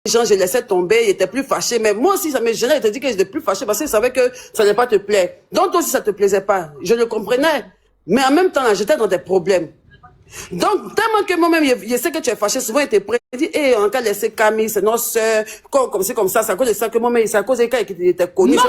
gens, je laissais tomber, il était plus fâché. Mais moi aussi, ça me gênait. Il te dit que j'étais plus fâché parce qu'il savait que ça n'allait pas te plaire. Donc, toi aussi, ça te plaisait pas. Je le comprenais. Mais en même temps, là, j'étais dans des problèmes. Donc, tellement que moi-même, je sais que tu es fâché, souvent, il était prêt. Il dit, on a laissé Camille, c'est notre soeur, comme ça, c'est à cause de ça que moi-même, c'est à cause de ça qu'il était connu. Non,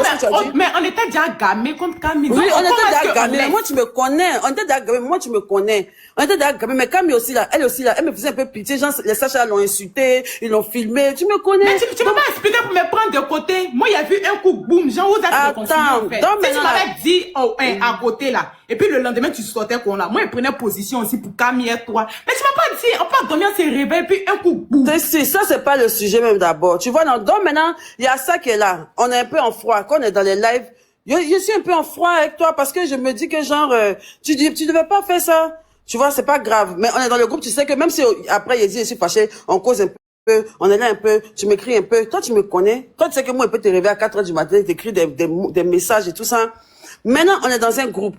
mais on était déjà gamés contre Camille. Oui, on était déjà gamés. Moi, tu me connais. On était déjà gamés. Moi, tu me connais. On était déjà gamés. Mais Camille aussi, là, elle me faisait un peu pitié. Genre, les Sacha l'ont insulté, ils l'ont filmé. Tu me connais. Mais tu peux pas expliquer pour me prendre de côté. Moi, il y a vu un coup, boum, genre, vous êtes attends, si tu m'avais dit, à côté, là, et puis le lendemain, tu sortais qu'on a. Moi, il prenait position aussi pour Camille et toi. Mais tu m'as pas dit, on peut dormir, c'est réveil, puis un coup, boum. Ça, c'est pas le sujet même d'abord. Tu vois, donc maintenant, il y a ça qui est là. On est un peu en froid. Quand on est dans les lives, je suis un peu en froid avec toi parce que je me dis que genre, tu devais pas faire ça. Tu vois, c'est pas grave. Mais on est dans le groupe, tu sais que même si après il dit, je suis fâché, on cause un peu, on est là un peu, tu m'écris un peu. Toi, tu me connais. Toi, tu sais que moi, il peut te réveiller à 4 heures du matin, t'écris des messages et tout ça. Maintenant, on est dans un groupe.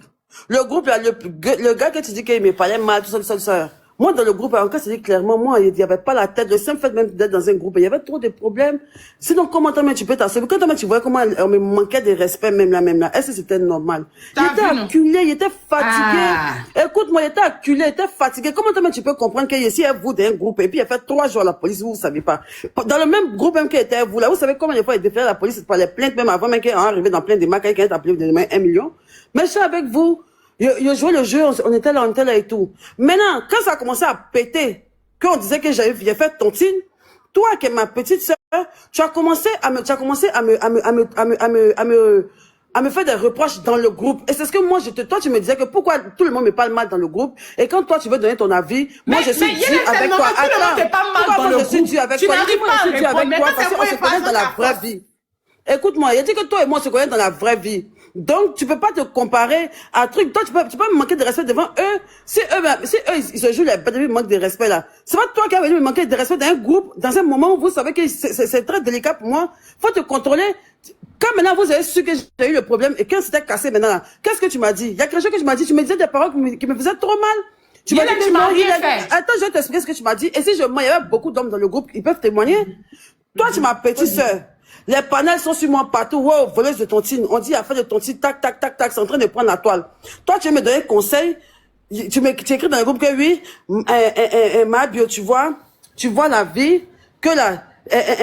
Le groupe, là, le gars que tu dis qu'il me parlait mal, tout ça. Moi, dans le groupe, encore, c'est dit clairement, moi, il n'y avait pas la tête. Le simple fait même d'être dans un groupe, il y avait trop de problèmes. Sinon, comment tu peux t'assurer? Quand tu vois comment on me manquait de respect, même là. Est-ce que c'était normal? Il était acculé, il était fatigué. Écoute-moi, il était acculé, il était fatigué. Comment tu peux comprendre que ici, elle vous d'un groupe, et puis il a fait 3 jours à la police, vous savez pas. Dans le même groupe même qu'elle était vous, là, vous savez combien de fois il défait la police par les plaintes, même avant, même qu'elle est arrivé dans plein de marques, qu'elle est appelé de 1 million. Mais je suis avec vous. Il jouait le jeu, on était là et tout. Maintenant, quand ça a commencé à péter, qu'on disait que j'ai fait tontine, toi, qui es ma petite sœur, tu as commencé à me faire des reproches dans le groupe. Et c'est ce que moi, toi, tu me disais que pourquoi tout le monde me parle mal dans le groupe. Et quand toi, tu veux donner ton avis, moi, je suis dû avec toi. Attends, je suis dû avec toi. Je suis dû avec toi parce qu'on se connaît dans la vraie vie. Écoute-moi, il a dit que toi et moi, on se connaît dans la vraie vie. Donc, tu peux pas te comparer à un truc. Toi, tu peux me manquer de respect devant eux. Si eux, ils se jouent les bêtes, ils manquent de respect, là. C'est pas toi qui as venu me manquer de respect dans un groupe, dans un moment où vous savez que c'est très délicat pour moi. Faut te contrôler. Quand maintenant vous avez su que j'ai eu le problème et que c'était cassé maintenant, là, qu'est-ce que tu m'as dit? Il y a quelque chose que tu m'as dit. Tu me disais des paroles qui me faisaient trop mal. Tu m'as dit que attends, je vais t'expliquer ce que tu m'as dit. Et si il y avait beaucoup d'hommes dans le groupe, ils peuvent témoigner. Toi, tu m'as petite sœur. Les panels sont sur moi partout. Wow, voleuse de tontine. On dit affaire de tontine, tac, c'est en train de prendre la toile. Toi, tu veux me donner conseil. Tu écris dans le groupe que oui, ma bio, tu vois la vie, que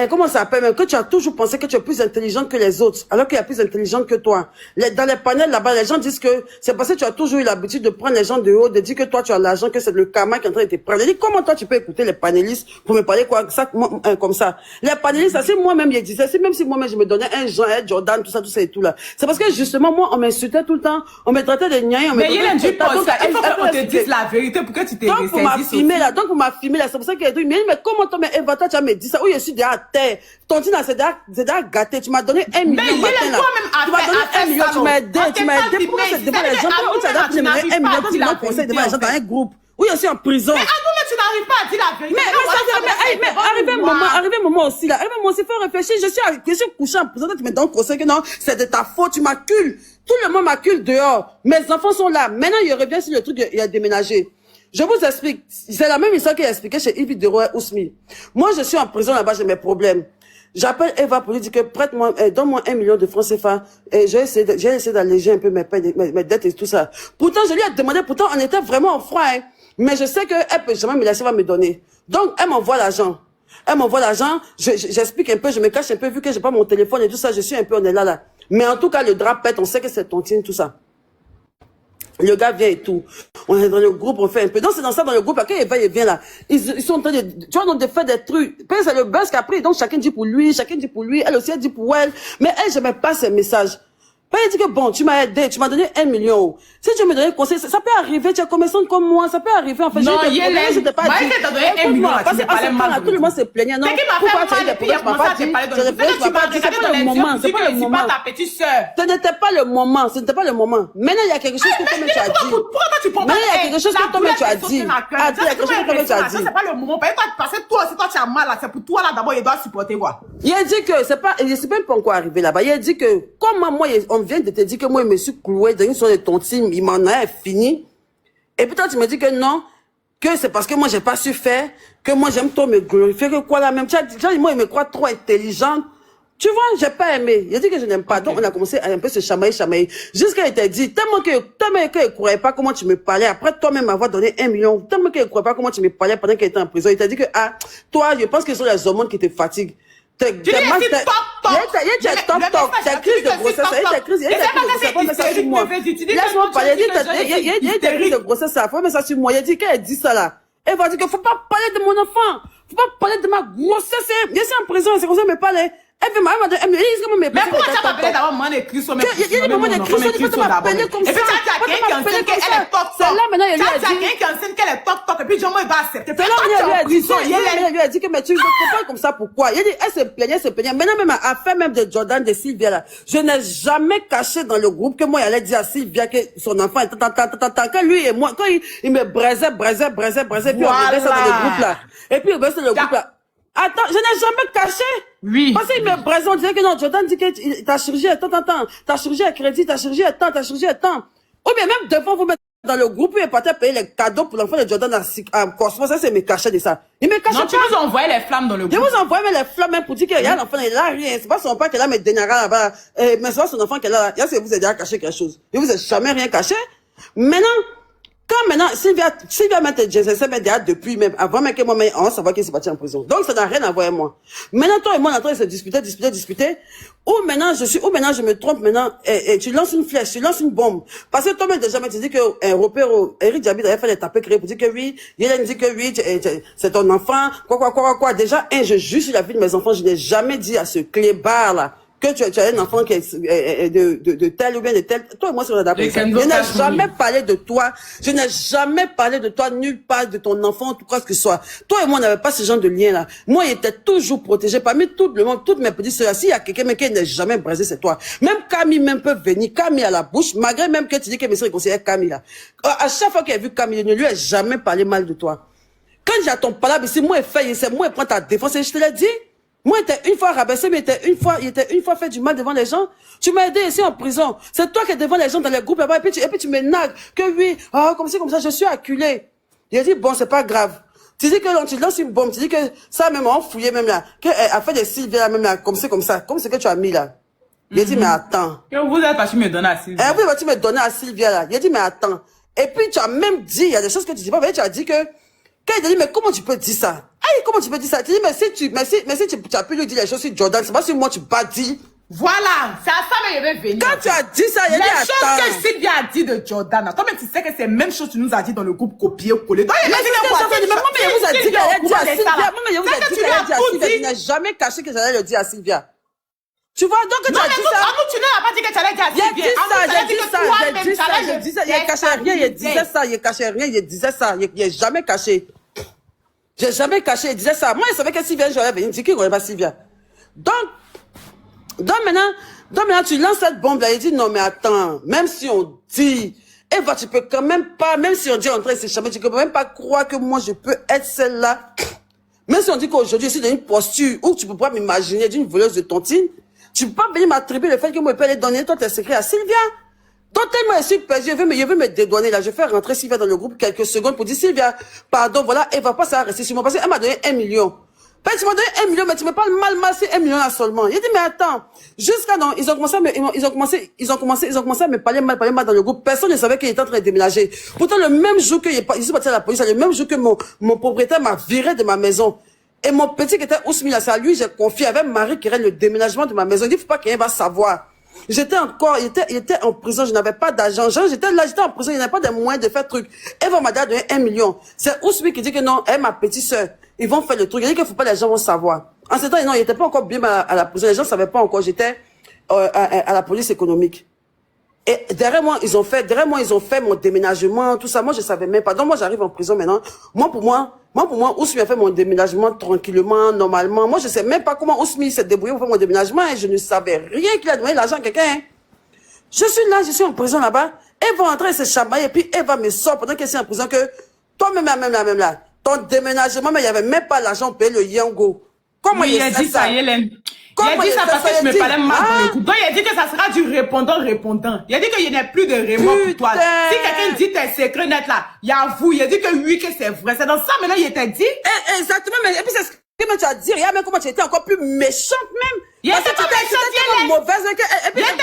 comment ça s'appelle même, que tu as toujours pensé que tu es plus intelligente que les autres, alors qu'il y a plus intelligente que toi. Dans les panels là-bas, les gens disent que c'est parce que tu as toujours eu l'habitude de prendre les gens de haut, de dire que toi tu as l'argent, que c'est le karma qui est en train de te prendre. Je dis, comment toi tu peux écouter les panélistes pour me parler comme ça? Les panélistes, c'est moi-même, ils disaient, c'est même si moi-même je me donnais un Jean, un Jordan, tout ça et tout là. C'est parce que justement, moi, on m'insultait tout le temps, on me traitait de niais, mais il faut qu'on te dise la vérité pour que tu te ressaisis. Donc pour ma filmer là, c'est pour ça qu'il a dit, mais comment toi, mais Eva, toi tu as me dit ça, oui, je suis déjà à terre. Tontine, c'est déjà gâté. Tu m'as donné 1 million. Mais il est toi-même à tu m'as donné 1 million, tu m'as aidé. Pourquoi c'est devant les gens? Pourquoi tu as donné 1 million, tu m'as conseillé devant les gens dans un groupe? Oui, je suis en prison. Mais tu n'arrives pas à dire la vérité. Mais arrivé un moment aussi, là. Arrivé un moment aussi, il faut réfléchir. Je suis couché en prison, tu me donnes conseil que non, c'est de ta faute, tu m'accules. Tout le monde m'accule dehors. Mes enfants sont là. Maintenant, il revient sur le truc, il a déménagé. Je vous explique. C'est la même histoire qu'il a expliqué chez Yves Dero et Ousmi. Moi, je suis en prison là-bas, j'ai mes problèmes. J'appelle Eva pour lui dire que prête-moi, donne-moi 1 million de francs CFA. Et j'ai essayé d'alléger un peu mes dettes et tout ça. Pourtant, je lui ai demandé, pourtant, on était vraiment en froid, hein. Mais je sais qu'elle peut jamais me laisser, va me donner. Donc, elle m'envoie l'argent. J'explique un peu, je me cache un peu, vu que j'ai pas mon téléphone et tout ça, je suis un peu, on est là. Mais en tout cas, le drap pète, on sait que c'est tontine, tout ça. Le gars vient et tout. On est dans le groupe, on fait un peu. Donc, c'est dans ça, dans le groupe, là, quand il vient là, ils sont en train de, tu vois, donc, de faire des trucs. Puis, c'est le buzz qu'après, donc, chacun dit pour lui, elle aussi, elle dit pour elle. Mais elle, j'aimais pas ces messages. Puis, elle dit que bon, tu m'as aidé, tu m'as donné 1 million. Si tu me donnais conseil, ça peut arriver, tu es commerçante comme moi, ça peut arriver, en fait. Non, je t'ai pas dit. T'as donné 1 million, parce que tout le monde se plaignait, non. Pourquoi tu as eu des problèmes, papa dit, c'est pas le moment, c'est pas le moment. Ce n'était pas le moment, ce n'était pas le moment. Maintenant, il y a quelque chose que toi-même tu as dit. Pourquoi tu prends pas? Maintenant, il y a quelque chose que toi-même tu as dit. Il y a quelque chose que toi-même tu as dit. C'est pas le moment. Parce que toi, si toi tu as mal, c'est pour toi là, d'abord, il doit supporter quoi. Il a dit que c'est pas, je sais même pas encore arrivé là-bas. Il a dit que, comment moi, on vient de te dire que moi, je me suis cloué dans une sorte de tontine, il m'en a fini. Et puis toi, tu me dis que non, que c'est parce que moi, j'ai pas su faire, que moi, j'aime trop me glorifier, que quoi là même. Moi, il me croit trop intelligente. Tu vois, j'ai pas aimé. Il a dit que je n'aime pas. Donc, on a commencé à un peu se chamailler. Jusqu'à il t'a dit, tellement qu'il croyait pas comment tu me parlais. Après, toi-même avoir donné 1 million. Tellement qu'il croyait pas comment tu me parlais pendant qu'il était en prison. Il t'a dit que, ah, toi, je pense que ce sont les hormones qui te fatiguent. Il y a des crises de grossesse. Laisse-moi parler. Il y a des crises de grossesse. Faut mettre ça sur moi. Il a dit qu'elle dit ça là. Elle va dire qu'il faut pas parler de mon enfant. Faut pas parler de ma grossesse. Je suis en prison. C'est comme ça, mais parler. Mais comment tu as pas appelé d'abord maman écrit sur mes il y a des moments d'écrit sur des m'appeler comme ça. Et puis tu as quelqu'un qui enseigne qu'elle est toc toc. Là maintenant il lui a dit. Tu as quelqu'un qui enseigne qu'elle est toc toc et puis Jean-Moi il va accepter. Là il lui a dit que mais tu ne comprends pas comme ça pourquoi. Il a dit elle se plaignait. Maintenant même à faire même de Jordan de Sylvia là. Je n'ai jamais caché dans le groupe que moi il allait dire à Sylvia que son enfant était quand lui et moi quand il me braisait puis on me ça dans le groupe là. Et puis il baissait le groupe là. Attends, je n'ai jamais caché. Oui. Parce qu'il me présente, on disait que non, Jordan dit que ta chirurgie est tant. Ta chirurgie est crédit, ta chirurgie est tant. Ou bien même devant vous mettre dans le groupe, il est parti payer les cadeaux pour l'enfant de Jordan à Cosmo. Ça, c'est me cacher de ça. Il me cachait pas. Non, tu vous envoyais les flammes dans le groupe. Je vous envoyais les flammes même pour dire qu'il y a l'enfant, il a rien. C'est pas son père qui a mes dénara là-bas. Mais c'est pas son enfant qui est là. Il y a ce que vous avez déjà caché quelque chose. Il vous a jamais rien caché. Maintenant, Sylvia m'a dit, je sais déjà depuis même, avant même que moi, on savait qu'il s'est parti en prison. Donc, ça n'a rien à voir avec moi. Maintenant, toi et moi, on est en train de se disputer. Ou maintenant, je me trompe maintenant, et tu lances une flèche, tu lances une bombe. Parce que toi-même, déjà, tu dis que, Eric Diaby avait fait les tapés créés pour dire que oui, Yélène dit que oui, c'est ton enfant, quoi. Déjà, je juge sur la vie de mes enfants, je n'ai jamais dit à ce clébard là, que tu as un enfant qui est de tel ou bien de tel. Toi et moi, c'est on a d'accord. Je n'ai jamais parlé de toi. Je n'ai jamais parlé de toi, nulle part de ton enfant, tout quoi que ce soit. Toi et moi, on n'avait pas ce genre de lien là. Moi, il était toujours protégé. Parmi tout le monde, toutes mes petites sœurs, s'il y a quelqu'un qui n'est jamais brisé, c'est toi. Même Camille même peut venir. Camille à la bouche, malgré même que tu dis que mes sœurs conseilleraient Camille là. À chaque fois qu'il a vu Camille, il ne lui a jamais parlé mal de toi. Quand j'ai ton palabre ici, moi, c'est moi, prends ta défense et je te l'ai dit. Moi, il était une fois rabaissé, mais il était une fois fait du mal devant les gens. Tu m'as aidé ici en prison. C'est toi qui es devant les gens dans les groupes là-bas, et puis tu me nagues que oui, comme ça, je suis acculé. Il a dit, bon, c'est pas grave. Tu dis que tu lances une bombe, tu dis que ça même, on fouillait même là, qu'elle a fait des Sylvia même là, comme ça, comme ce que tu as mis là. Il a dit, mais attends. Que vous êtes parti me donner à Sylvia. Vous êtes parti me donner à Sylvia là. Il a dit, mais attends. Et puis, tu as même dit, il y a des choses que tu dis pas, mais tu as dit que, quand il a dit, mais comment tu peux dire ça? Comment tu peux dire ça? Tu dis, mais si tu as pu lui dire les choses sur Jordan, c'est pas sur moi tu pas dit. Voilà, c'est à ça que je vais venir. Quand tu as dit ça, il y a les choses que Sylvia a dit de Jordan, toi-même tu sais que c'est la même chose que tu nous as dit dans le groupe copier-coller. Donc, il a dit vous a dit qu'elle allait dire à Sylvia. Maman, vous a dit qu'elle allait dire à Sylvia. Tu n'as jamais caché que j'allais le dire à Sylvia. Tu vois, donc tu as dit ça. Tu n'as pas dit que tu allais dire à Sylvia. J'ai dit ça. Il cachait rien, il disait ça. Il n'a jamais caché. J'ai jamais caché, il disait ça. Moi, il savait que Sylvia, j'aurais venu, il dit qu'il ne connaît pas Sylvia. Donc maintenant, tu lances cette bombe là, il dit, non, mais attends, même si on dit, Eva, tu peux quand même pas, même si on dit entrer c'est jamais, tu peux même pas croire que moi, je peux être celle-là. Même si on dit qu'aujourd'hui, je suis dans une posture où tu peux pas m'imaginer d'une voleuse de tontine, tu peux pas venir m'attribuer le fait que moi, je peux aller donner toi tes secrets à Sylvia. Donc, tellement je suis perdu, je veux me dédouaner là. Je vais faire rentrer Sylvia dans le groupe quelques secondes pour dire, Sylvia, pardon, voilà, elle va pas ça rester sur moi parce qu'elle m'a donné 1 million. Ben, tu m'as donné 1 million, mais tu me parles mal, c'est 1 million là seulement. Il dit, mais attends, jusqu'à non, ils ont commencé à me parler mal dans le groupe. Personne ne savait qu'il était en train de déménager. Pourtant, le même jour que ils sont partis à la police, le même jour que mon propriétaire m'a viré de ma maison. Et mon petit qui était Ousmi là, c'est à lui, j'ai confié avec Marie qui règle le déménagement de ma maison. Il dit, faut pas qu'il va savoir. J'étais il était en prison, je n'avais pas d'argent. J'étais en prison, il n'y avait pas de moyens de faire truc. Eva m'a donné 1 million. C'est Ousmi qui dit que non, elle, ma petite sœur, ils vont faire le truc. Il dit qu'il faut pas les gens vont savoir. En ce temps, non, il était pas encore bien à la prison. Les gens savaient pas encore. J'étais, à la police économique. Et derrière moi, ils ont fait mon déménagement, tout ça. Moi, je savais même pas. Donc, moi, j'arrive en prison maintenant. Moi, pour moi, Ousmi a fait mon déménagement tranquillement, normalement. Moi, je sais même pas comment Ousmi s'est débrouillé pour faire mon déménagement et je ne savais rien qu'il a donné l'argent à quelqu'un. Hein. Je suis là, je suis en prison là-bas. Elle va entrer, se chamailler et puis elle va me sortir pendant qu'elle est en prison que toi-même, même là, ton déménagement, mais il n'y avait même pas l'argent pour payer le Yango. Comment il a dit ça, Hélène? Il a dit ça parce que je me parlais mal dans le groupe. Donc, il a dit que ça sera du répondant. Il a dit qu'il n'y a plus de remords pour toi. Si quelqu'un dit tes secrets net là, il avoue. Il a dit que oui, que c'est vrai. C'est dans ça maintenant, il t'a dit. Exactement, mais et puis c'est ce que tu as dit. Regarde même comment tu étais encore plus méchante même. Il était pas méchant, il était mauvaise. Et puis, attends,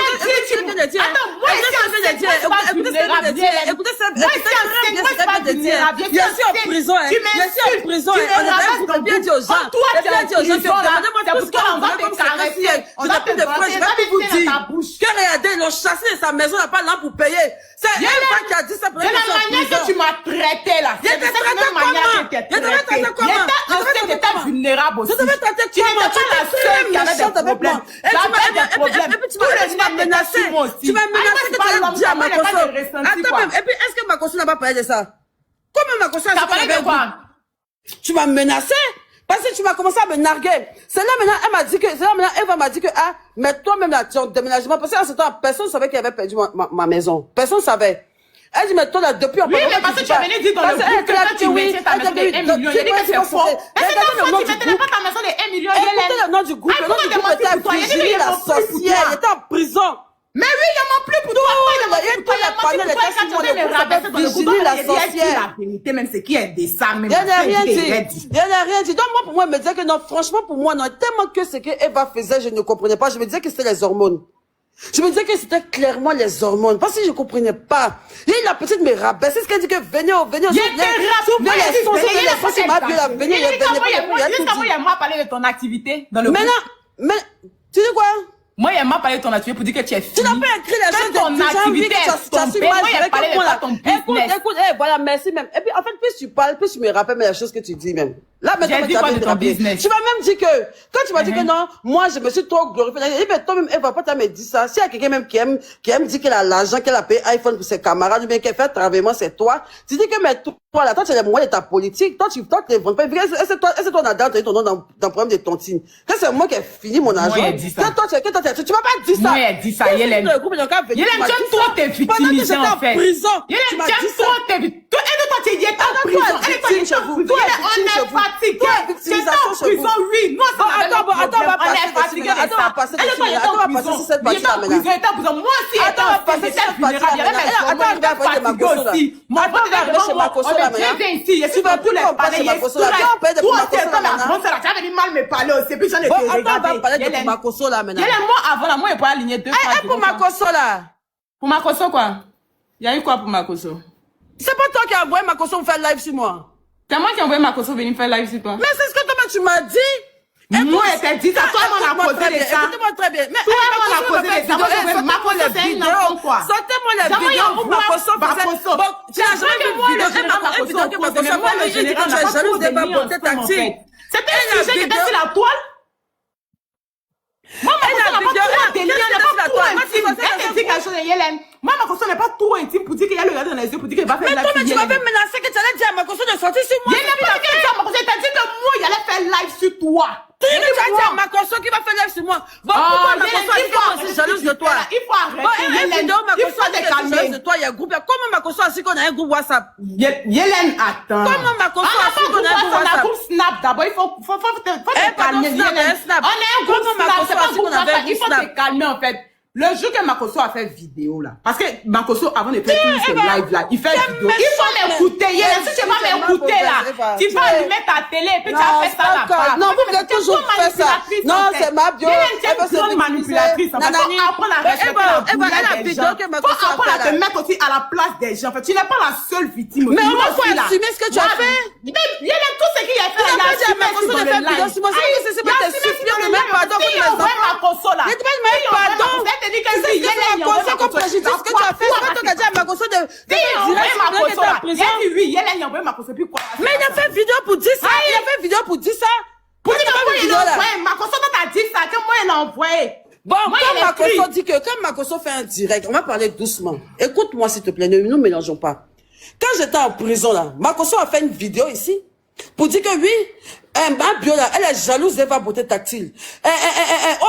moi, écoutez ça. Je suis en prison, je suis en prison. On a bien dit aux gens. Toi, tu as dit aux gens. C'est pour toi, on va te caresser. Je n'ai plus de preuves, je vais plus vous dire. Que regardez, ils l'ont chassé de sa maison, il n'a pas là pour payer. C'est elle qui a dit ça pour la manière que tu m'as traité là. Je t'ai traité comment? Je devais traiter comment? Je t'étais vulnérable aussi. Je devais traiter comment? Tu n'étais pas la seule qui avait des problèmes. Et puis tu m'as menacé. Tu m'as menacé que tu allais dire à Makosso. Attends même, et puis est-ce que Makosso n'a pas parlé de ça? Comment Makosso a parlé de quoi? Tu m'as menacé? Parce que tu m'as commencé à me narguer. C'est là maintenant, elle m'a dit que, Eva m'a dit que, ah, mais toi-même là, tu as un déménagement. Parce qu'à ce temps, personne ne savait qu'il avait perdu ma maison. Personne ne savait. Elle dit, mais toi là, depuis un peu. Oui, mais parce que tu as venu dire dans le groupe que quand tu mettais ta maison de 1 million, il a dit que c'est faux. Mais c'est pas faux, tu mettais pas ta maison de 1 million. Écoutez le nom du groupe. Le nom du groupe était Virginie la sorcière. Il était en prison. Mais oui, il y a mon plus pour toi. Virginie la sorcière. La vérité, même ce qui est de ça, même. Il n'y a rien dit. Il n'y a rien dit. Donc moi, pour moi, me disait que non, franchement, pour moi, non, tellement que ce que Eva faisait, je ne comprenais pas. Je me disais que c'était les hormones. Je me disais que c'était clairement les hormones. Parce que je ne comprenais pas. Et la petite me rabaissait. C'est ce qu'elle dit que venez. Il y a moi parler de ton activité dans le groupe. Mais, tu dis quoi? Moi, il m'a parlé de ton activité pour dire que tu es fini. Tu n'as pas écrit les choses de ton activité est tombée. Moi, il a parlé de ton business. Écoute, voilà, merci même. Et puis, en fait, plus tu parles, plus tu me rappelles les choses que tu dis même. Là, maintenant, tu as dit ton business. Tu m'as même dit que, quand tu m'as dit que non, moi, je me suis trop glorifiée. Et bien, toi-même, Eva, pas me dit ça. S'il y a quelqu'un même qui aime dire qu'elle a l'argent, qu'elle a payé iPhone pour ses camarades, ou bien qu'elle fait travaillement, c'est toi. Tu dis que, mais toi, là, toi, tu as les moyens de ta politique. Toi, tu les vends pas. C'est toi, on a donné ton nom dans le problème de tontine. Quand c'est moi qui ai fini mon argent. Quand toi, tu m'as pas dit ça. Moi, elle dit ça, Yélène. Yélène, j'aime trop tes victimiser, en fait. Yélène, j'aime trop tes victimiser. Toi, tu es en prison. Elle est on est fatigué. C'est en prison, oui. Nous, attends, on va passer sur cette partie-là maintenant. Moi aussi, attends, on va passer sur cette partie-là. Attends, on va passer chez Makosso là maintenant. Tu vas plus passer chez Makosso là. Toi, tu avais mal me parler aussi. Puis j'en ai regardé. Attends, on va parler de Makosso là maintenant. Yélène, moi, avant là, moi, il pas aligné 2 fois. Et pour Makosso là? Pour Makosso quoi? Il y a eu quoi pour Makosso? C'est pas toi qui as envoyé Makosso faire live sur moi. C'est moi qui ai envoyé Makosso venir faire live sur toi. Mais c'est ce que toi tu m'as dit. Moi, elle t'a dit ça. Toi, on a posé les ça. Écoutez-moi très bien. Mais toi, on a posé les ça. Makosso, c'est une enfant quoi. Sortez-moi les vidéos où Makosso faisait. Bon, tu n'as jamais vu une vidéo que Makosso faisait. Je dis que tu es jalouse de ma beauté tactile. C'était un sujet qui était sur la toile. Moi, Makosso n'a pas trop intime. Elle dit quelque chose de Yélène. Moi, Makosso n'est pas trop intime pour dire qu'il y a le regard dans les yeux, pour dire qu'il va faire live. Mais toi, tu m'avais menacé que tu allais dire à Makosso de sortir sur moi. Il n'a pas dit ça, Makosso. Il t'a dit que moi, il allait faire live sur toi. Tu dis que tu as dit à Makosso qui va faire live sur moi. Bon, pourquoi Makosso a dit que je suis jalouse de toi? Il faut arrêter. Il faut te calmer. De toi, il y a un groupe. Comment Makosso a su qu'on a un groupe WhatsApp? Yélène, attends. Comment Makosso a su qu'on a un groupe WhatsApp? On a un groupe Snap d'abord. Il faut te calmer. On a un groupe Snap. C'est pas un groupe WhatsApp. Il faut te calmer en fait. Le jour que Makosso a fait vidéo là, parce que Makosso avant de faire tout ce live là, il fait vidéo. Il faut m'écouter. Si tu vas m'écouter là, tu vas allumer ta télé et puis tu as fait ça là-bas. Non, vous avez toujours fait ça. Non, c'est ma bio. Elle va se manipulatrice. Il faut apprendre à respecter la vie des gens. Il faut apprendre à te mettre aussi à la place des gens. Tu n'es pas la seule victime. Mais on va assumer ce que tu as fait. Il y a tout ce qu'il a fait. Il a dit à Makosso de faire vidéo sur moi. C'est pas tes suppliants de même pardon. Il y a Makosso là. Il y a pardon. C'est Makosso qu'on préjudice ce que tu as fait. C'est pas toi qui as dit à Makosso de faire oui, Yélène, il a envoyé Makosso puis quoi? Mais il a fait vidéo pour dire ça. Il a fait vidéo pour dire ça. Pour dire que moi, il a envoyé. Makosso t'a dit ça, que moi, il a envoyé. Bon, quand Makosso dit que, quand Makosso fait un direct, on va parler doucement. Écoute-moi, s'il te plaît, ne nous mélangeons pas. Quand j'étais en prison, là, Makosso a fait une vidéo ici pour dire que oui, ma bio là, elle est jalouse d'Eva Beauté Tactile.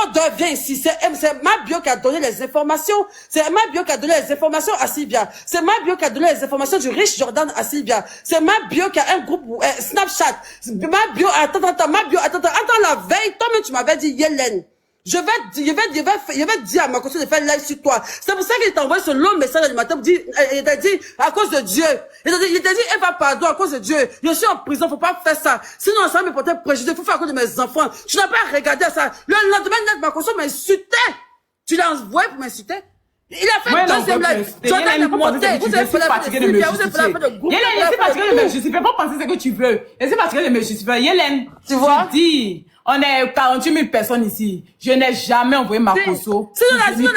Odeur vient ici. C'est ma bio qui a donné les informations. C'est ma bio qui a donné les informations à Sylvia. C'est ma bio qui a donné les informations du riche Jordan à Sylvia. C'est ma bio qui a un groupe Snapchat. Ma bio, attends, ma bio, attends, la veille, toi-même tu m'avais dit Yélène. Je vais dire à Makosso de faire live sur toi. C'est pour ça qu'il t'a envoyé ce long message du matin pour dire, il t'a dit, à cause de Dieu. Il t'a dit, Eva, pardon, à cause de Dieu. Je suis en prison, faut pas faire ça. Sinon, ça va me porter préjudice, faut faire à cause de mes enfants. Tu n'as pas regardé ça. Le lendemain, Makosso m'insultait. Tu l'as envoyé pour m'insulter? Il a fait le deuxième live. Jordan est monté. Vous avez fait fatigué de me justifier. Yélène, je suis fatiguée de me justifier. Faut penser ce que tu veux. Je suis fatiguée de me justifier. Yélène, tu vois? Je dis, on est 48 000 personnes ici. Je n'ai jamais envoyé Makosso. Sinon, la vidéo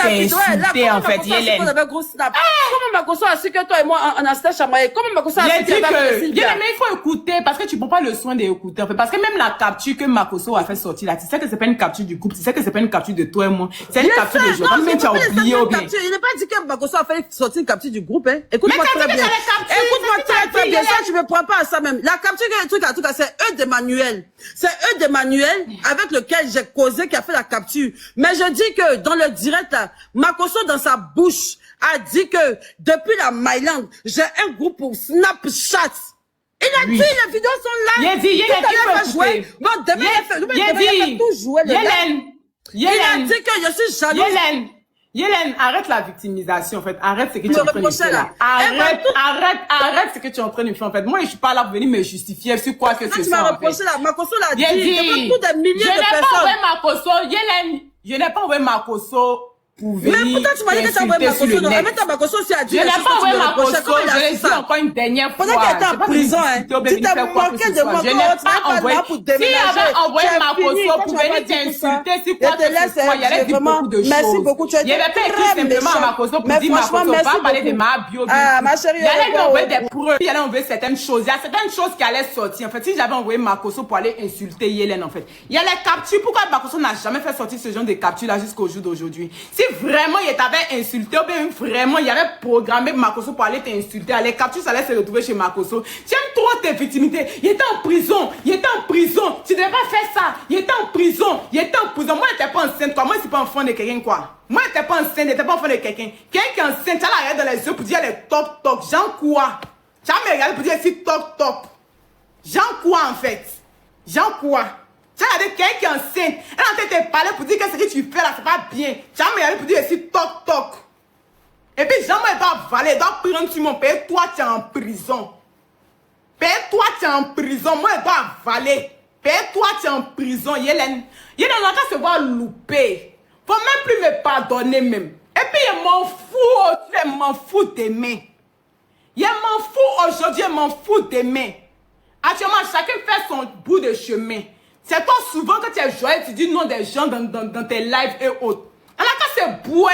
est là. En fait, Yélène. Comment Makosso a su que toi et moi, on a s'était chamaillé? Comment Makosso a su que Yélène, mais il faut écouter parce que tu prends pas le soin d'écouter. En fait, parce que même la capture que Makosso a fait sortir là, tu sais que c'est pas une capture du groupe, tu sais que c'est pas une capture de toi et moi. C'est une capture de Jordan. Même tu as oublié ou bien. Il n'est pas dit que Makosso a fait sortir une capture du groupe, hein. Écoute-moi très bien. Écoute-moi très bien. Ça, tu me prends pas à ça même. La capture, en tout cas, c'est d'Emmanuel. C'est d'Emmanuel avec lequel j'ai causé qui a fait la capture. Mais je dis que dans le direct là, Makosso dans sa bouche a dit que depuis la Myland, j'ai un groupe pour Snapchat. Il a dit les vidéos sont là. Il a dit, Bon, demain, il fait tout jouer le live. Il a dit que je suis jalouse. Yélène, arrête la victimisation, en fait. Arrête ce que tu es en train de faire là. Arrête ce que tu es en train de faire, en fait. Moi, je suis pas là pour venir me justifier sur quoi que ce soit. Tu m'as reproché là. Makosso l'a dit. Devant tous des milliers de personnes. Je n'ai pas envoyé Makosso. Yélène, je n'ai pas envoyé Makosso pour venir. Mais pourtant, tu m'as dit que tu as envoyé Makosso. Non, mais t'as Makosso aussi a dit. Je n'ai pas envoyé Makosso. Je l'ai dit encore une dernière fois. Pendant qu'il était en prison, hein. Tu t'as manqué de moi. Je n'ai pas envoyé. Si j'avais envoyé Makosso pour venir t'insulter sur quoi que ce soit, il y allait dire beaucoup de choses. Merci beaucoup. Tu as été très méchant. À Makosso pour dire Makosso va parler de ma bio. Ah, ma chérie. Il allait lui envoyer des preuves. Il allait envoyer certaines choses. Il y a certaines choses qui allaient sortir. En fait, si j'avais envoyé Makosso pour aller insulter Yélène, en fait. Il y a les captures. Pourquoi Makosso n'a jamais fait sortir ce genre de captures là jusqu'au jour d'aujourd'hui? Si vraiment il t'avait insulté, ou bien vraiment il avait programmé Makosso pour aller t'insulter, les captures ça allait se retrouver chez Makosso. Tu aimes trop tes victimités. Il était en prison. Tu devais pas faire ça. Il était en prison. Moi, je n'étais pas enceinte, quoi. Moi, je suis pas enfant de quelqu'un, quoi. Moi, je n'étais pas enceinte, je n'étais pas enfant de quelqu'un. Quelqu'un qui est enceinte, tu as la regarde dans les yeux pour dire les toc. Jean quoi? Tu as me regardé pour dire si toc. Jean quoi, en fait? Jean quoi? Tu as regardé quelqu'un qui est enceinte. Elle est en train de te parler pour dire que ce que tu fais là, c'est pas bien. Tu as me regardé pour dire si toc. Et puis, Jean, moi, il doit avaler, il doit prendre sur mon père. Toi, tu es en prison. Toi, tu es en prison. Moi, il doit avaler. Toi, tu es en prison, Yélène. Yélène, on va se voir louper. Faut même plus me pardonner même. Et puis, il m'en fout d'aimer. Il m'en fout aujourd'hui, il m'en fout d'aimer. Actuellement, chacun fait son bout de chemin. C'est toi souvent que tu es joyeux, tu dis non des gens dans tes lives et autres. On a qu'à se boire.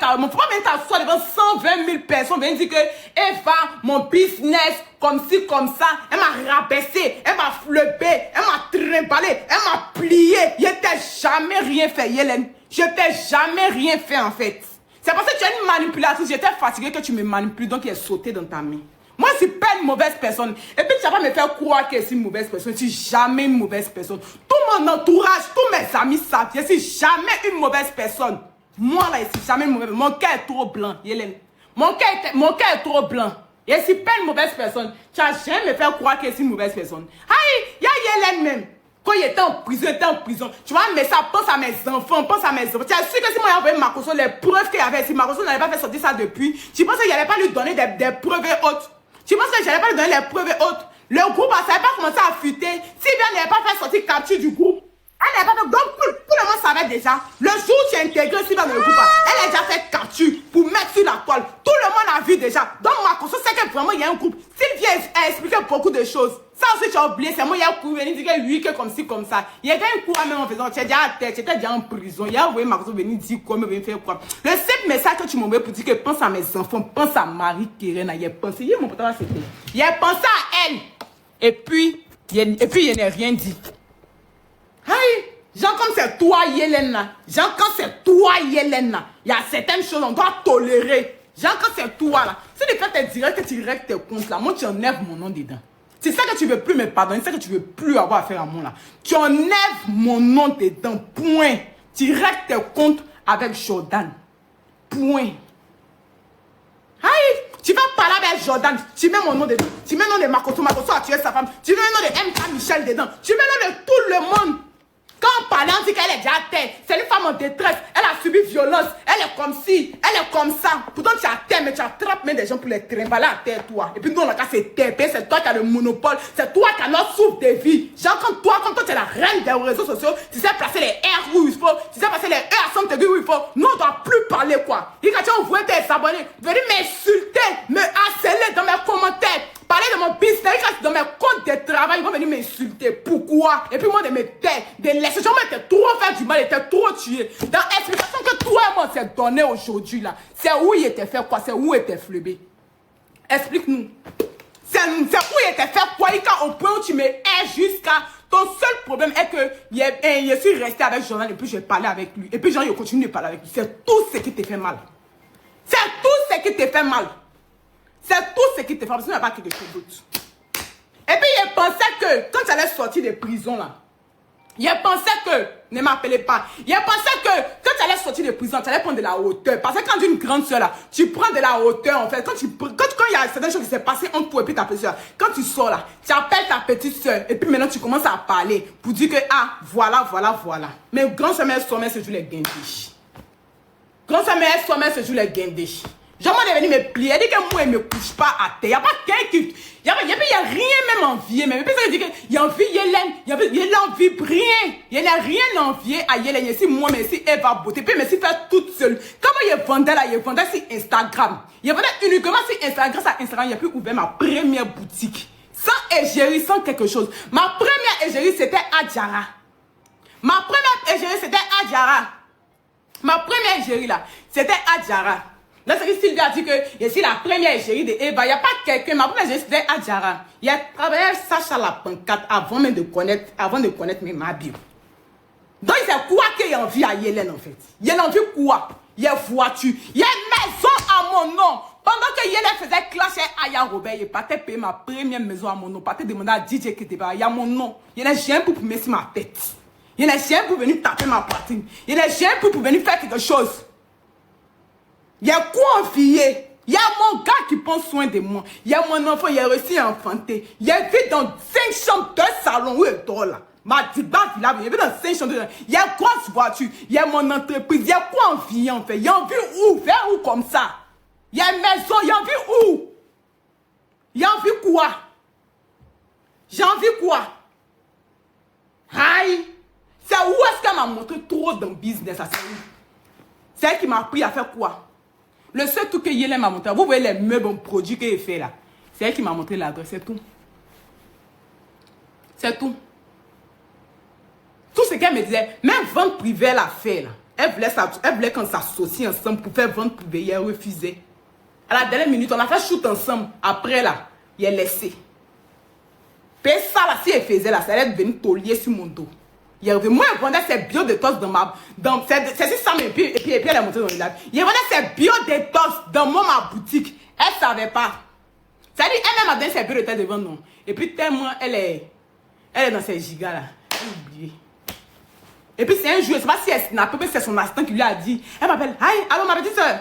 Carrément. Faut pas même t'asseoir devant 120 000 personnes, venir dire que Eva, mon business, comme ci, comme ça, elle m'a rabaissé, elle m'a fleuré, elle m'a trimballé, elle m'a plié. Je t'ai jamais rien fait, Yélène. Je t'ai jamais rien fait, en fait. C'est parce que tu es une manipulatrice, j'étais fatiguée que tu me manipules, donc il est sauté dans ta main. Moi, je suis pas une mauvaise personne. Et puis, tu vas pas me faire croire que je suis une mauvaise personne. Je suis jamais une mauvaise personne. Tout mon entourage, tous mes amis savent, je suis jamais une mauvaise personne. Moi, là, je suis jamais une mauvaise personne. Mon cœur est trop blanc, Yélène. Mon cœur est trop blanc. Je suis pas une mauvaise personne. Tu vas jamais me faire croire que je suis une mauvaise personne. Aïe, il y a Yélène même. Quand il était en prison, Tu vois, mais ça pense à mes enfants, Tu es sûr que si moi j'avais envoyé Makosso, les preuves qu'il y avait, si Makosso n'avait pas fait sortir ça depuis, tu penses qu'il n'allait pas lui donner des preuves hautes? Tu penses que j'allais pas lui donner les preuves hautes? Le groupe, ça n'avait pas commencé à fuiter. Si bien n'avait pas fait sortir capture du groupe, elle n'avait pas fait. Donc, tout le monde savait déjà. Le jour où tu es intégré aussi dans le groupe, elle a déjà fait capture pour mettre sur la toile. Tout le monde a vu déjà. Donc, Makosso sait que vraiment il y a un groupe. S'il vient expliquer beaucoup de choses, ça aussi tu as oublié. C'est moi, il y a un coup, venir dire que lui, que comme ci, comme ça. Il y a un coup même en faisant, tu es déjà à terre, tu étais déjà en prison. Il y a envoyé Makosso venir dire quoi, mais venir faire quoi. Le simple message que tu m'envoies pour dire que pense à mes enfants, pense à Marie-Kérène, il a pensé. Il y a mon portable, c'était. Il a pensé à elle. Et puis, il n'a rien dit. Aïe! Jean, comme c'est toi, Yélène, là. Jean, quand c'est toi, Yélène, là. Il y a certaines choses qu'on doit tolérer. Jean, quand c'est toi, là. Si tu fais tes directs, tu règles tes comptes, là. Moi, tu enlèves mon nom dedans. C'est ça que tu veux plus me pardonner. C'est ça que tu veux plus avoir affaire à moi, là. Tu enlèves mon nom dedans. Point. Tu règles tes comptes avec Jordan. Point. Aïe! Tu vas parler avec Jordan, tu mets mon nom dedans. Tu mets le nom de Makosso a tué sa femme. Tu mets le nom de MK Michel dedans. Tu mets le nom de tout le monde. Quand on parlait, on dit qu'elle est déjà à terre. C'est une femme en détresse. Elle a subi violence. Elle est comme ci, elle est comme ça. Pourtant, tu es à terre, mais tu attrapes même des gens pour les trimballer à terre, toi. Et puis nous, on a qu'à se taper. C'est toi qui as le monopole. C'est toi qui as notre souffle de vie. Genre, comme toi, tu es la reine des réseaux sociaux, tu sais placer les R où il faut. Tu sais placer les E à 100 degrés où il faut. Nous, on ne doit plus parler, quoi. Et quand tu as envoyé tes abonnés, venir m'insulter, me harceler dans mes commentaires. Parler de mon business, dans mes comptes de travail, ils vont venir m'insulter. Pourquoi? Et puis moi, de me taire, de laisser. Je m'étais trop fait du mal, était trop tué. Dans l'explication que toi et moi s'est donné aujourd'hui, là, c'est où il était fait quoi? C'est où il était flebé? Explique-nous. C'est où il était fait quoi? Au point où tu me hais jusqu'à... Ton seul problème est que je suis resté avec Jordan et puis j'ai parlé avec lui. Et puis Jean, il continue de parler avec lui. C'est tout ce qui te fait mal. C'est tout ce qui te fait mal. C'est tout ce qui te fait, parce qu'il n'y a pas quelque chose d'autre. Et puis, il pensait que, quand tu allais sortir de prison, là, il pensait que, ne m'appelez pas, il pensait que, quand tu allais sortir de prison, tu allais prendre de la hauteur. Parce que quand tu es une grande soeur, là, tu prends de la hauteur, en fait. Quand il y a certaines choses qui s'est passées entre toi et puis ta petite soeur, quand tu sors, là, tu appelles ta petite soeur, et puis maintenant, tu commences à parler, pour dire que, ah, voilà. Mais grand sommeil, c'est toujours les guindiches. Grand sommeil, c'est toujours les guindiches. Genre, moi, de venir me plier. Elle dit que moi, elle ne me couche pas à terre. Il n'y a pas quelqu'un qui... Il n'y a rien même envié. Mais puis, ça veut dire qu'il y a envie Yélène. Il envie rien. Il n'y a rien envié à Yélène. Si moi, mais si elle va beauté. Puis, mais si faire toute seule. Comment il vendait là? Il vendait sur Instagram. Il vendait uniquement sur Instagram. Grâce à Instagram, il a pu ouvrir ma première boutique. Sans égérie, sans quelque chose. Ma première égérie, c'était Adjara. Ma première égérie, là, c'était Adjara. Là, c'est que Sylvie a dit que je suis la première égérie de Eva. Il n'y a pas quelqu'un. Ma première égérie, c'était Adjara. Il a travaillé Sacha la pancarte avant de connaître mes Mabio. Donc, c'est quoi qu'il y a envie à Yélène, en fait? Il y a envie quoi? Il y a voiture. Il y a une maison à mon nom. Pendant que Yélène faisait clasher Aya Robert, il partait payer ma première maison à mon nom. Il partait demander à DJ qui était là. Il y a mon nom. Il y a un chien pour mettre sur ma tête. Il y a un chien pour venir taper ma poitrine. Il y a un chien pour venir faire quelque chose. Il y a quoi envier? Il y a mon gars qui prend soin de moi. Il y a mon enfant, il a réussi à enfanter. Il a vécu dans 5 chambres, 2 salons où il dort là. Ma petite base, il a vécu dans 5 chambres. Il y a une grosse voiture. Il y a mon entreprise. Il y a quoi envier en fait? Il y a envie où? Faire où comme ça? Il y a une maison. Il y a envie où? Il y a envie quoi? J'ai envie quoi? Aïe! C'est où est-ce qu'elle m'a montré trop dans le business? C'est elle qui m'a appris à faire quoi? Le seul truc que Yélène m'a montré, vous voyez les meubles produits qu'elle fait là. C'est elle qui m'a montré l'adresse, c'est tout. C'est tout. Tout ce qu'elle me disait, même vente privée elle a fait là. Elle voulait qu'on s'associe ensemble pour faire vente privée, elle refusait. À la dernière minute, on a fait shoot ensemble. Après là, il a laissé. Puis ça là, si elle faisait là, ça allait devenir taulier sur mon dos. Moi, elle vendait ses bio-détox dans ma... C'est ça, et puis elle a monté dans le live. Il vendait ses bio-détox dans ma boutique. Elle ne savait pas. C'est-à-dire, elle-même a donné ses bio-détox devant nous. Et puis, tellement, elle est dans ses gigas là. Elle a oublié. Et puis, c'est un jour, je ne sais pas si elle snappe, mais c'est son assistant qui lui a dit. Elle m'appelle, aïe, allô, ma petite soeur.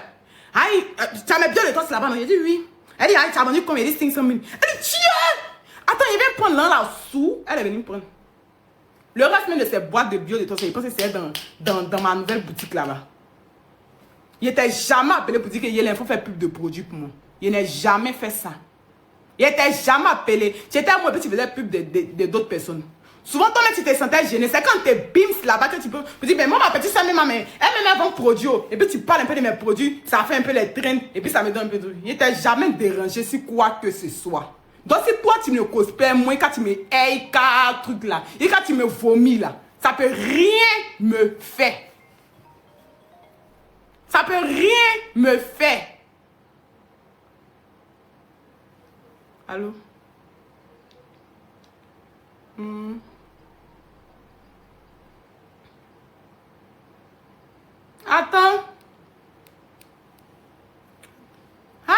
Aïe, tu as mes bio-détox là-bas, non? J'ai dit oui. Elle dit, aïe, tu as vendu combien? Elle dit 500 000. Elle dit, tiens! Attends, il vient prendre l'un là sous. Elle est venue me prendre. Le reste même de ces boîtes de bio-détox, je pense que c'est dans ma nouvelle boutique là-bas. Il n'était jamais appelé pour dire que Yélène, il faut faire pub de produits pour moi. Il n'a jamais fait ça. Il n'était jamais appelé. J'étais à moi, puis tu faisais pub de d'autres personnes. Souvent, toi-même, tu te sentais gêné. C'est quand tu es bims là-bas que tu peux dire, mais moi, ma petite soeur, elle vend produit. Et puis, tu parles un peu de mes produits, ça fait un peu les traînes, et puis ça me donne un peu de... Il n'était jamais dérangé sur quoi que ce soit. Donc, si toi, tu me cosplays, moi, quand tu me hais, truc là, et quand tu me vomis là, ça peut rien me faire. Ça peut rien me faire. Allô? Attends. Hi.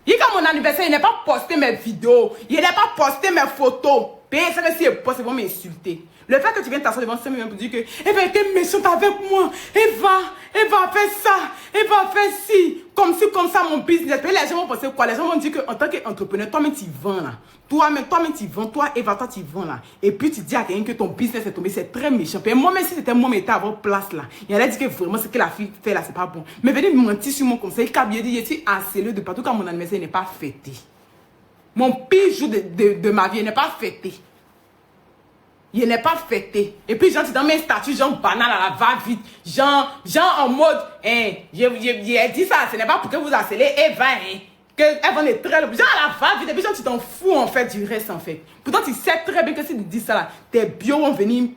Il est comme mon anniversaire, il n'a pas posté mes vidéos. Il n'a pas posté mes photos. Payer ça que si elle poste, ils vont m'insulter. Le fait que tu viens t'asseoir devant 5 millions pour dire que elle va être méchante avec moi. Elle va faire ça. Elle va faire ci. Comme ça, mon business. Et les gens vont penser quoi? Les gens vont dire qu'en tant qu'entrepreneur, toi-même, tu vends là. Toi-même, tu vends. Toi, Eva, toi, tu vends là. Et puis, tu dis à quelqu'un que ton business est tombé. C'est très méchant. Et moi, même si c'était moi, mais était à votre place là. Il allait dire que vraiment, ce que la fille fait là, c'est pas bon. Mais venez me mentir sur mon conseil. Car bien dit, je suis harcelé de partout quand mon anniversaire n'est pas fêté. Mon pire jour de ma vie n'est pas fêté. Il n'est pas fêté. Et puis, genre, tu dans mes statuts, genre, banal à la va-vite. Genre, en mode, hein, j'ai dit ça, ce n'est pas pour que vous harcelez Eva, hein. Elle va être très, genre, à la va-vite. Et puis, genre, tu t'en fous, en fait, du reste, en fait. Pourtant, tu sais très bien que si tu dis ça, là, tes bios vont venir,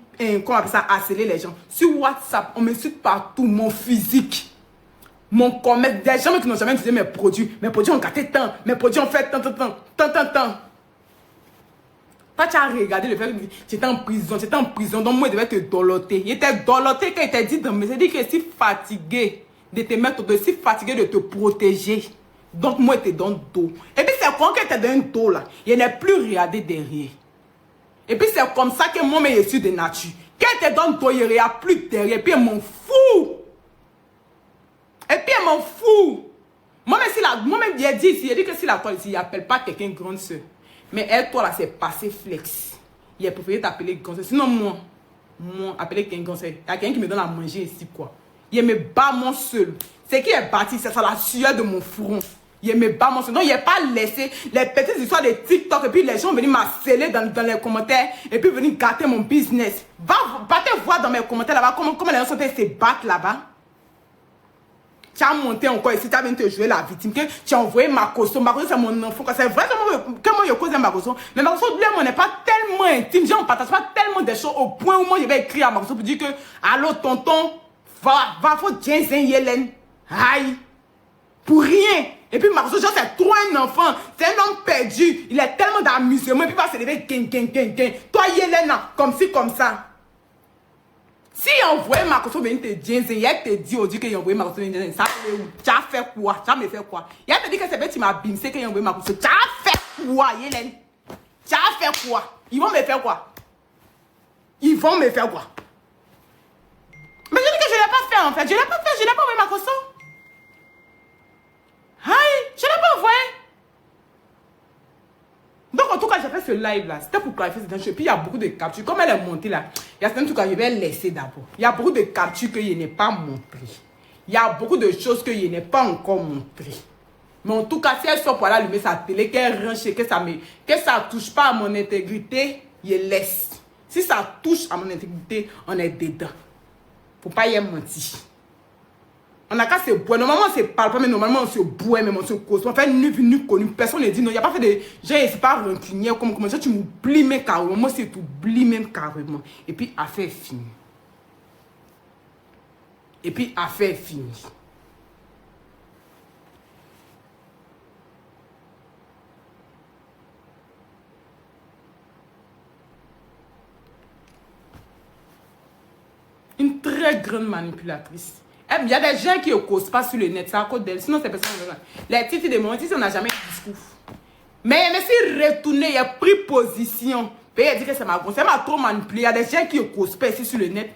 comment on appelle ça, harceler les gens. Sur WhatsApp, on m'insulte partout, mon physique. Mon commerce, des gens qui n'ont jamais utilisé mes produits. Mes produits ont gâté tant. Mes produits ont fait tant. Toi, tu as regardé le fait que tu étais en prison. Donc, moi, je devais te doloter. Il était doloté quand il t'a dit, mais c'est dit que si fatigué de te mettre, si fatigué de te protéger. Donc, moi, je te donne dos. Et puis, c'est quand il te donne dos, là, il n'est plus regardé derrière. Et puis, c'est comme ça que moi, je suis de nature. Quand il te donne dos, il n'y a plus derrière. Et puis, elle m'en fout. Moi-même, il dit que si la toile ici, il n'appelle pas quelqu'un grande soeur. Mais elle, toi, là, c'est passé flex. Il a préféré t'appeler grande soeur. Sinon, moi, appeler quelqu'un grande soeur. Il y a quelqu'un qui me donne à manger ici, quoi. Il me bat mon seul. C'est qui est bâti, c'est ça, la sueur de mon front. Il me bat mon seul. Non, il n'a pas laissé les petites histoires de TikTok. Et puis, les gens venaient m'harceler dans les commentaires. Et puis, venir gâter mon business. Va te voir dans mes commentaires là-bas. Comment les gens sont se battre là-bas. Tu as monté encore ici, tu as venu te jouer la victime, que tu as envoyé Makoso. Makoso, c'est mon enfant. C'est vrai que moi, je cause Makoso. Mais Makoso, lui, on n'est pas tellement intime. On ne partage pas tellement des choses au point où moi, je vais écrire à Makoso pour dire que, allô, tonton, va, faut bien Yélène. Aïe. Pour rien. Et puis, Makoso, genre, c'est trop un enfant. C'est un homme perdu. Il est tellement d'amusement. Et puis, il va se lever, Toi, Yélène, comme ci, comme ça. Si il envoie Makoso venir te dire, il te dit aujourd'hui qu'il a envoyé Makoso venir te dire, ça fait où? Tu as fait quoi? Tu as me fait quoi? Il te dit que c'est bien tu m'as bimsé qu'il a envoyé Makoso. Tu as fait quoi, Yélène? Tu as fait quoi? Ils vont me faire quoi? Mais je dis que je ne l'ai pas fait en fait. Je ne l'ai pas envoyé Makoso. Aïe, je ne l'ai pas envoyé. Donc, en tout cas, j'ai fait ce live là. C'était pour clarifier cette chose. Puis, il y a beaucoup de captures. Comme elle est montée là, il y a certains trucs que je vais laisser d'abord. Il y a beaucoup de captures que je n'ai pas montrées. Il y a beaucoup de choses que je n'ai pas encore montrées. Mais en tout cas, si elle sort pour aller allumer sa télé, qu'elle range, que ça ne touche pas à mon intégrité, je laisse. Si ça touche à mon intégrité, on est dedans. Faut pas y mentir. On a qu'à se boire. Normalement, on se parle pas, mais normalement, on se boit, même on se cause. On fait nu connu. Personne ne dit non. Il n'y a pas fait de. J'ai pas rancunier. Comment ça, tu m'oublies même carrément. Moi, c'est t'oublies même carrément. Et puis, affaire finie. Une très grande manipulatrice. Il y a des gens qui ne causent pas sur le net, c'est à cause d'elle. Sinon, c'est personne. Les titres de mon titre, on n'a jamais eu de discours. Mais si retourner, il a pris position. Puis il dit que c'est ma grosse. Elle m'a trop manipulé. Il y a des gens qui ne causent pas ici sur le net.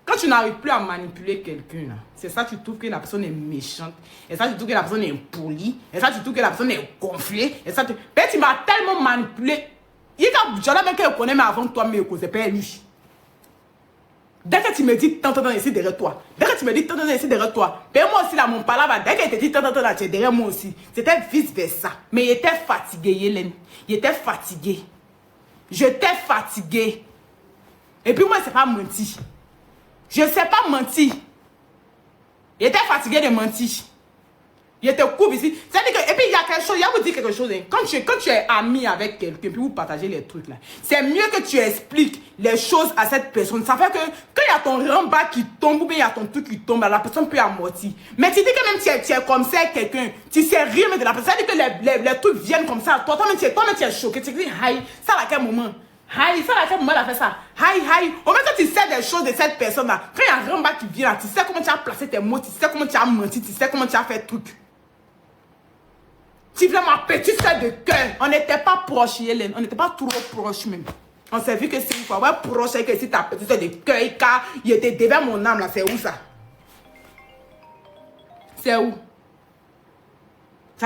Quand tu n'arrives plus à manipuler quelqu'un, c'est ça que tu trouves que la personne est méchante. Et ça, tu trouves que la personne est impolie. Et ça, tu trouves que la personne est gonflée. Et ça, tu m'as tellement manipulé. Il y a des gens qui connaissent, mais avant toi, mais ne causent pas lui. Dès que tu me dis tant ici derrière toi, ben moi aussi là mon palabre, dès que tu te dis tant tu es derrière moi aussi, c'était vice versa. Mais il était fatigué, Hélène. J'étais fatigué. Et puis moi c'est pas menti. Je sais pas mentir. J'étais fatigué de mentir. Il te coupe ici. C'est-à-dire que, et puis il y a quelque chose, il y a vous dire quelque chose. Hein. Quand tu es ami avec quelqu'un, puis vous partagez les trucs là, c'est mieux que tu expliques les choses à cette personne. Ça fait que quand il y a ton rembat qui tombe, ou bien il y a ton truc qui tombe, la personne peut amortir. Mais tu dis que même tu es comme ça avec quelqu'un, tu sais rien de la personne. C'est-à-dire que les trucs viennent comme ça. Toi-même tu es choqué. Tu te dis, aïe, ça à quel moment? Aïe, ça à quel moment elle a fait ça? Aïe. Au moins que tu sais des choses de cette personne là, quand il y a un rembat qui vient là, tu sais comment tu as placé tes mots, tu sais comment tu as menti, tu sais comment tu as fait truc. Tu voulais ma petite soeur de cœur. On n'était pas proches, Hélène. On n'était pas trop proches même. On s'est vu que c'est une fois. Ouais, proche que si ta petite soeur de cœur, car il était devant mon âme là, c'est où ça? C'est où?